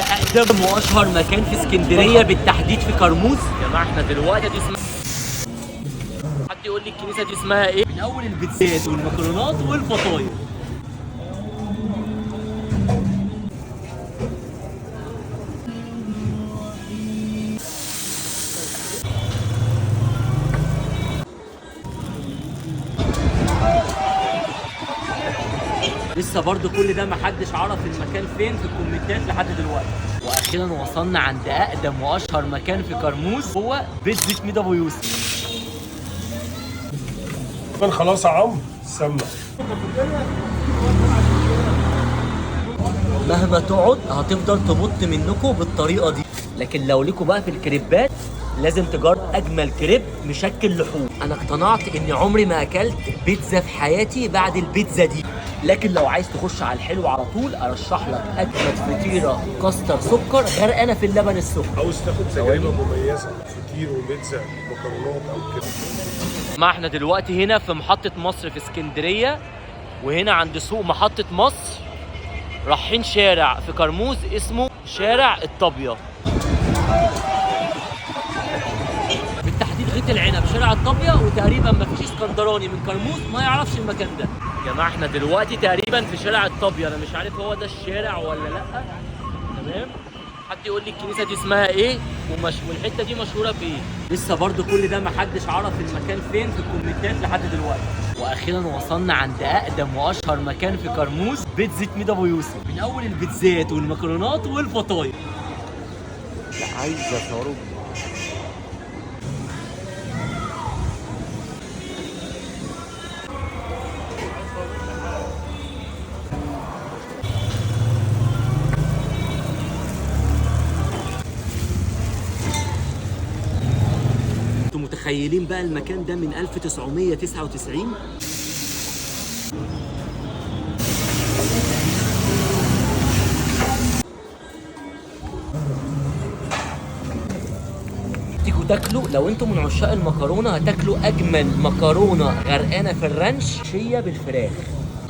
في اقدم واشهر مكان في اسكندريه، بالتحديد في كرموز. يا جماعه احنا دلوقتي دي اسمها، حد يقول لي الكنيسه دي اسمها ايه؟ من اول البيتزات والمكرونات والفطاير. لسه برضو كل ده محدش عرف المكان فين في الكومنتات لحد دلوقتي. واخيرا وصلنا عند اقدم واشهر مكان في كرموز، هو بيتزا ميد ابو يوسف. خلاص يا عمرو سمع. مهما تقعد هتفضل تمط منكم بالطريقه دي. لكن لو ليكوا بقى في الكريبات لازم تجرب اجمل كريب مشكل لحوم. انا اقتنعت اني عمري ما اكلت بيتزا في حياتي بعد البيتزا دي. لكن لو عايز تخش على الحلو على طول ارشح لك اجمد فطيره كاستر سكر غرقانه في اللبن السخن. عاوز تاخد تجربه مميزه فطير وبيتزا مكرونات او كده. ما احنا دلوقتي هنا في محطه مصر في اسكندريه، وهنا عند سوق محطه مصر رايحين شارع في كرموز اسمه شارع الطابيه، بالتحديد غيط العنب شارع الطابيه. وتقريبا ما فيش اسكندراني من كرموز ما يعرفش المكان ده. يا جماعه احنا دلوقتي تقريبا في شارع الطابيه، انا مش عارف هو ده الشارع ولا لا. تمام، حد يقول لي الكنيسه دي اسمها ايه والحته دي مشهوره بايه؟ لسه برضو كل ده محدش عرف المكان فين في الكومنتات لحد دلوقتي. واخيرا وصلنا عند اقدم واشهر مكان في كرموز، بيتزا ميد ابو يوسف. من اول البيتزات والمكرونات والفطاير. لا عايز اصوره. انتوا متخيلين بقى المكان ده من 1999؟ تيجوا تاكلوا، لو انتوا من عشاق المكرونه هتاكلوا اجمل مكرونه غرقانه في الرانش شيه بالفراخ.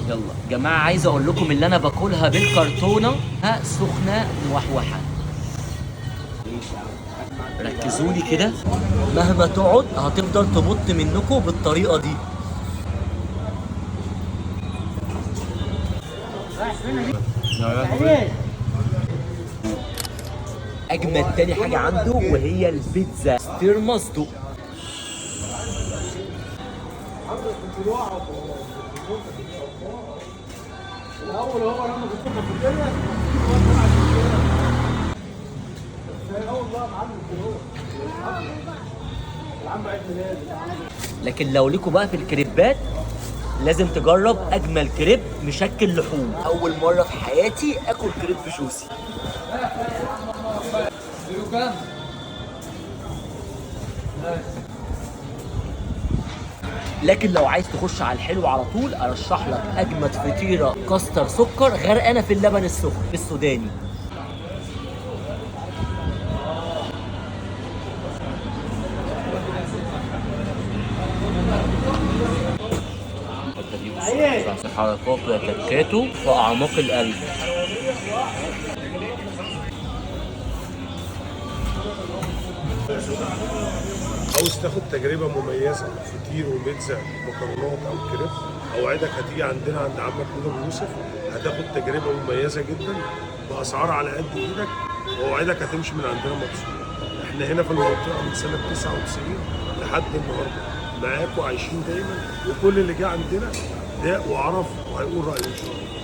يلا يا جماعه عايز اقول لكم اللي انا باكلها بالكرتونه سخنه موحوحه. ركزوا لي كده، مهما تقعد هتفضل تمط منكم بالطريقه دي. اجمد تاني حاجه عنده وهي البيتزا ستير مصدوق. لكن لو ليكوا بقى في الكريبات لازم تجرب اجمل كريب مشكل لحوم. اول مره في حياتي اكل كريب جوسي. لكن لو عايز تخش على الحلو على طول ارشح لك اجمد فطيره كاستر سكر غرقانه في اللبن السخن السوداني. في حركاته وتكاته في اعماق القلب. عاوز تاخد تجربه مميزه فطير وبيتزا مكرونات او كريب، اوعدك هتيجي عندنا عند عمك ميد ابو يوسف هتاخد تجربه مميزه جدا باسعار على قد ايدك، واوعدك هتمشي من عندنا مبسوط. احنا هنا في المنطقه من سنه 99 لحد النهارده معاك وعايشين دايما، وكل اللي جه عندنا ده وعرف وهيقول رايه ان شاء الله.